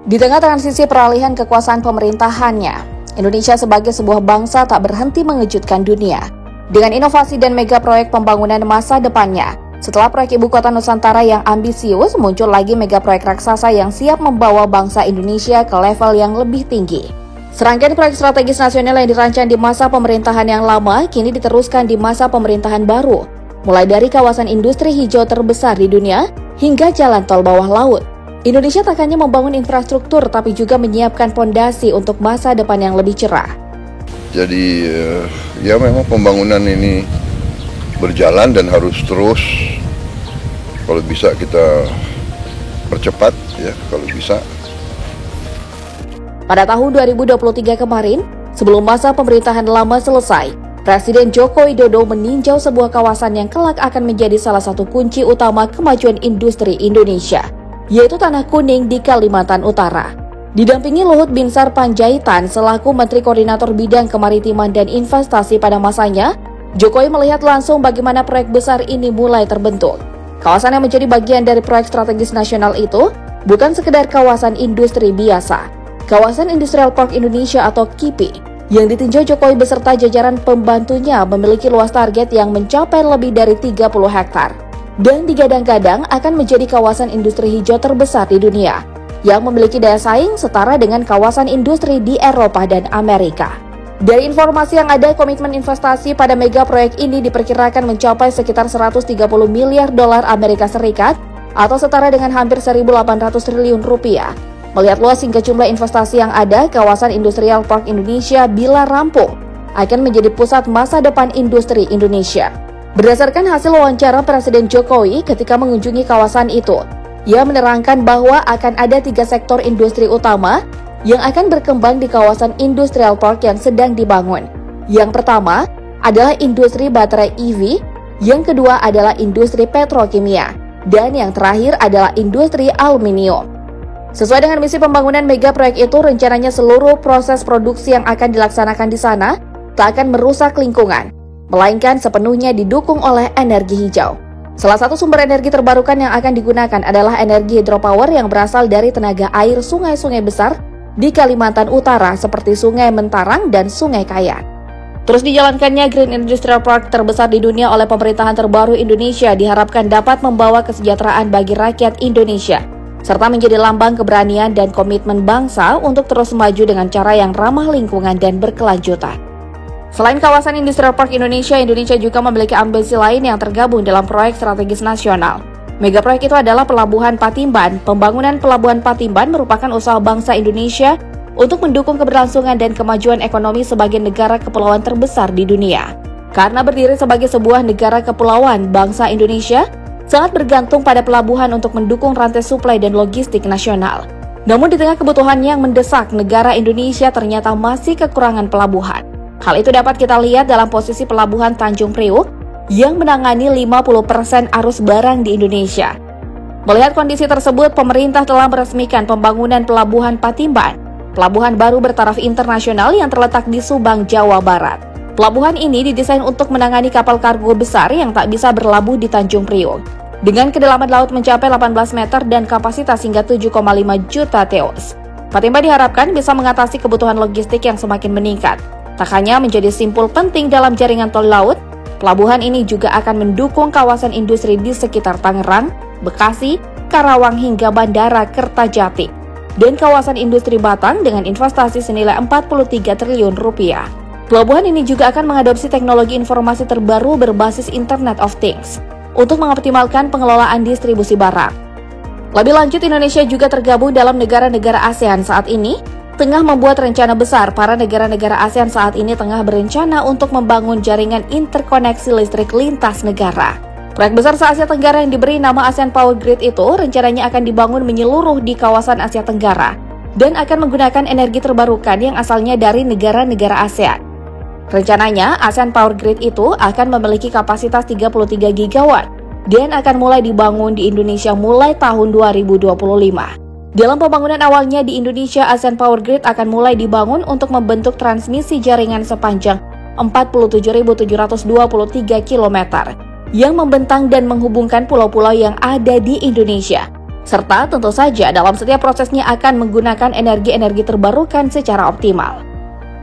Di tengah transisi peralihan kekuasaan pemerintahannya, Indonesia sebagai sebuah bangsa tak berhenti mengejutkan dunia. Dengan inovasi dan mega proyek pembangunan masa depannya, setelah proyek Ibu Kota Nusantara yang ambisius, muncul lagi mega proyek raksasa yang siap membawa bangsa Indonesia ke level yang lebih tinggi. Serangkaian proyek strategis nasional yang dirancang di masa pemerintahan yang lama, kini diteruskan di masa pemerintahan baru. Mulai dari kawasan industri hijau terbesar di dunia, hingga jalan tol bawah laut. Indonesia tak hanya membangun infrastruktur, tapi juga menyiapkan fondasi untuk masa depan yang lebih cerah. Jadi ya memang pembangunan ini berjalan dan harus terus. Kalau bisa kita percepat ya, kalau bisa. Pada tahun 2023 kemarin, sebelum masa pemerintahan lama selesai, Presiden Joko Widodo meninjau sebuah kawasan yang kelak akan menjadi salah satu kunci utama kemajuan industri Indonesia, yaitu Tanah Kuning di Kalimantan Utara. Didampingi Luhut Binsar Panjaitan selaku Menteri Koordinator Bidang Kemaritiman dan Investasi pada masanya, Jokowi melihat langsung bagaimana proyek besar ini mulai terbentuk. Kawasan yang menjadi bagian dari proyek strategis nasional itu bukan sekedar kawasan industri biasa. Kawasan Industrial Park Indonesia atau KIPI yang ditinjau Jokowi beserta jajaran pembantunya memiliki luas target yang mencapai lebih dari 30 hektar. Dan digadang-gadang akan menjadi kawasan industri hijau terbesar di dunia, yang memiliki daya saing setara dengan kawasan industri di Eropa dan Amerika. Dari informasi yang ada, komitmen investasi pada mega proyek ini diperkirakan mencapai sekitar 130 miliar dolar Amerika Serikat atau setara dengan hampir 1.800 triliun rupiah. Melihat luas hingga jumlah investasi yang ada, kawasan Industrial Park Indonesia bila rampung akan menjadi pusat masa depan industri Indonesia. Berdasarkan hasil wawancara Presiden Jokowi ketika mengunjungi kawasan itu, ia menerangkan bahwa akan ada 3 sektor industri utama yang akan berkembang di kawasan Industrial Park yang sedang dibangun. Yang pertama adalah industri baterai EV, yang kedua adalah industri petrokimia, dan yang terakhir adalah industri aluminium. Sesuai dengan misi pembangunan mega proyek itu, rencananya seluruh proses produksi yang akan dilaksanakan di sana tak akan merusak lingkungan, melainkan sepenuhnya didukung oleh energi hijau. Salah satu sumber energi terbarukan yang akan digunakan adalah energi hidropower yang berasal dari tenaga air sungai-sungai besar di Kalimantan Utara seperti Sungai Mentarang dan Sungai Kayan. Terus dijalankannya Green Industrial Park terbesar di dunia oleh pemerintahan terbaru Indonesia diharapkan dapat membawa kesejahteraan bagi rakyat Indonesia, serta menjadi lambang keberanian dan komitmen bangsa untuk terus maju dengan cara yang ramah lingkungan dan berkelanjutan. Selain kawasan Industrial Park Indonesia juga memiliki ambisi lain yang tergabung dalam proyek strategis nasional. Mega proyek itu adalah Pelabuhan Patimban. Pembangunan Pelabuhan Patimban merupakan usaha bangsa Indonesia untuk mendukung keberlangsungan dan kemajuan ekonomi sebagai negara kepulauan terbesar di dunia. Karena berdiri sebagai sebuah negara kepulauan, bangsa Indonesia sangat bergantung pada pelabuhan untuk mendukung rantai suplai dan logistik nasional. Namun di tengah kebutuhan yang mendesak, negara Indonesia ternyata masih kekurangan pelabuhan. Hal itu dapat kita lihat dalam posisi Pelabuhan Tanjung Priuk yang menangani 50% arus barang di Indonesia. Melihat kondisi tersebut, pemerintah telah meresmikan pembangunan Pelabuhan Patimban, pelabuhan baru bertaraf internasional yang terletak di Subang, Jawa Barat. Pelabuhan ini didesain untuk menangani kapal kargo besar yang tak bisa berlabuh di Tanjung Priuk. Dengan kedalaman laut mencapai 18 meter dan kapasitas hingga 7,5 juta TEUs. Patimban diharapkan bisa mengatasi kebutuhan logistik yang semakin meningkat. Tak hanya menjadi simpul penting dalam jaringan tol laut, pelabuhan ini juga akan mendukung kawasan industri di sekitar Tangerang, Bekasi, Karawang hingga Bandara Kertajati, dan kawasan industri Batang dengan investasi senilai 43 triliun rupiah. Pelabuhan ini juga akan mengadopsi teknologi informasi terbaru berbasis Internet of Things untuk mengoptimalkan pengelolaan distribusi barang. Lebih lanjut, Indonesia juga tergabung dalam negara-negara ASEAN saat ini, tengah membuat rencana besar. Para negara-negara ASEAN saat ini tengah berencana untuk membangun jaringan interkoneksi listrik lintas negara. Proyek besar se-Asia Tenggara yang diberi nama ASEAN Power Grid itu rencananya akan dibangun menyeluruh di kawasan Asia Tenggara dan akan menggunakan energi terbarukan yang asalnya dari negara-negara ASEAN. Rencananya, ASEAN Power Grid itu akan memiliki kapasitas 33 gigawatt dan akan mulai dibangun di Indonesia mulai tahun 2025. Dalam pembangunan awalnya di Indonesia, ASEAN Power Grid akan mulai dibangun untuk membentuk transmisi jaringan sepanjang 47.723 km yang membentang dan menghubungkan pulau-pulau yang ada di Indonesia. Serta tentu saja dalam setiap prosesnya akan menggunakan energi-energi terbarukan secara optimal.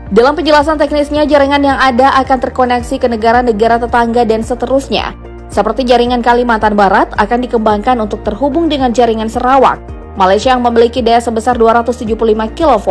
Dalam penjelasan teknisnya, jaringan yang ada akan terkoneksi ke negara-negara tetangga dan seterusnya. Seperti jaringan Kalimantan Barat akan dikembangkan untuk terhubung dengan jaringan Sarawak, Malaysia yang memiliki daya sebesar 275 kV,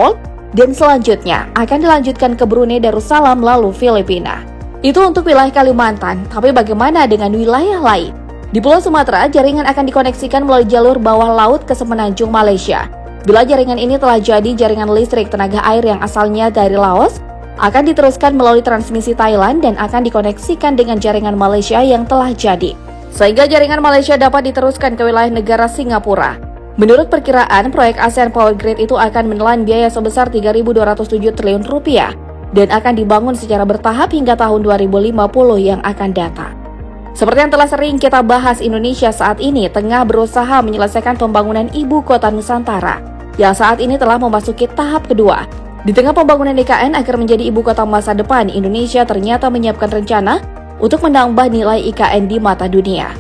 dan selanjutnya akan dilanjutkan ke Brunei Darussalam lalu Filipina. Itu untuk wilayah Kalimantan, tapi bagaimana dengan wilayah lain? Di Pulau Sumatera, jaringan akan dikoneksikan melalui jalur bawah laut ke Semenanjung Malaysia. Bila jaringan ini telah jadi jaringan listrik tenaga air yang asalnya dari Laos, akan diteruskan melalui transmisi Thailand dan akan dikoneksikan dengan jaringan Malaysia yang telah jadi. Sehingga jaringan Malaysia dapat diteruskan ke wilayah negara Singapura. Menurut perkiraan, proyek ASEAN Power Grid itu akan menelan biaya sebesar 3.207 triliun rupiah dan akan dibangun secara bertahap hingga tahun 2050 yang akan datang. Seperti yang telah sering kita bahas, Indonesia saat ini tengah berusaha menyelesaikan pembangunan Ibu Kota Nusantara, yang saat ini telah memasuki tahap kedua. Di tengah pembangunan IKN agar menjadi ibu kota masa depan, Indonesia ternyata menyiapkan rencana untuk menambah nilai IKN di mata dunia.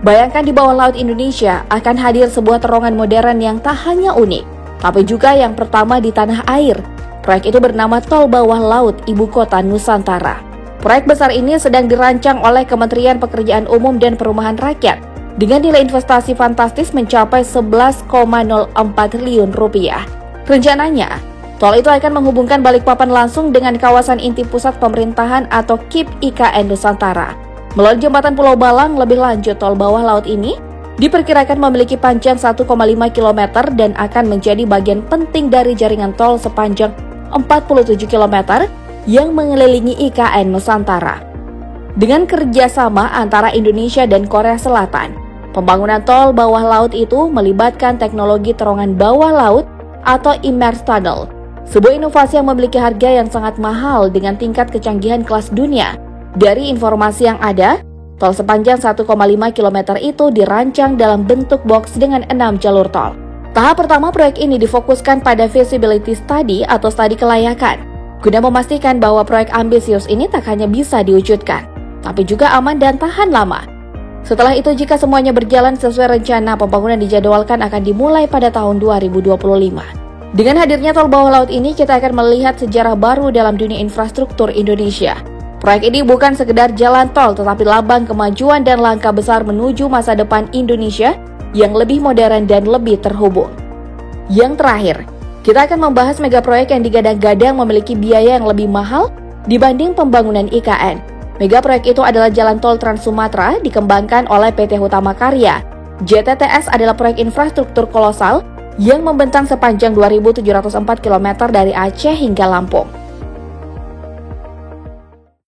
Bayangkan di bawah laut Indonesia akan hadir sebuah terowongan modern yang tak hanya unik, tapi juga yang pertama di tanah air. Proyek itu bernama Tol Bawah Laut Ibu Kota Nusantara. Proyek besar ini sedang dirancang oleh Kementerian Pekerjaan Umum dan Perumahan Rakyat dengan nilai investasi fantastis mencapai 11,04 triliun rupiah. Rencananya, tol itu akan menghubungkan Balikpapan langsung dengan kawasan inti pusat pemerintahan atau KIP IKN Nusantara. Melalui jembatan Pulau Balang, lebih lanjut tol bawah laut ini diperkirakan memiliki panjang 1,5 km dan akan menjadi bagian penting dari jaringan tol sepanjang 47 km yang mengelilingi IKN Nusantara. Dengan kerjasama antara Indonesia dan Korea Selatan, pembangunan tol bawah laut itu melibatkan teknologi terowongan bawah laut atau immersed tunnel, sebuah inovasi yang memiliki harga yang sangat mahal dengan tingkat kecanggihan kelas dunia. Dari informasi yang ada, tol sepanjang 1,5 km itu dirancang dalam bentuk box dengan 6 jalur tol. Tahap pertama proyek ini difokuskan pada feasibility study atau studi kelayakan, guna memastikan bahwa proyek ambisius ini tak hanya bisa diwujudkan, tapi juga aman dan tahan lama. Setelah itu, jika semuanya berjalan sesuai rencana, pembangunan dijadwalkan akan dimulai pada tahun 2025. Dengan hadirnya tol bawah laut ini, kita akan melihat sejarah baru dalam dunia infrastruktur Indonesia. Proyek ini bukan sekedar jalan tol, tetapi lambang kemajuan dan langkah besar menuju masa depan Indonesia yang lebih modern dan lebih terhubung. Yang terakhir, kita akan membahas megaproyek yang digadang-gadang memiliki biaya yang lebih mahal dibanding pembangunan IKN. Megaproyek itu adalah Jalan Tol Trans Sumatera dikembangkan oleh PT Hutama Karya. JTTS adalah proyek infrastruktur kolosal yang membentang sepanjang 2.704 km dari Aceh hingga Lampung.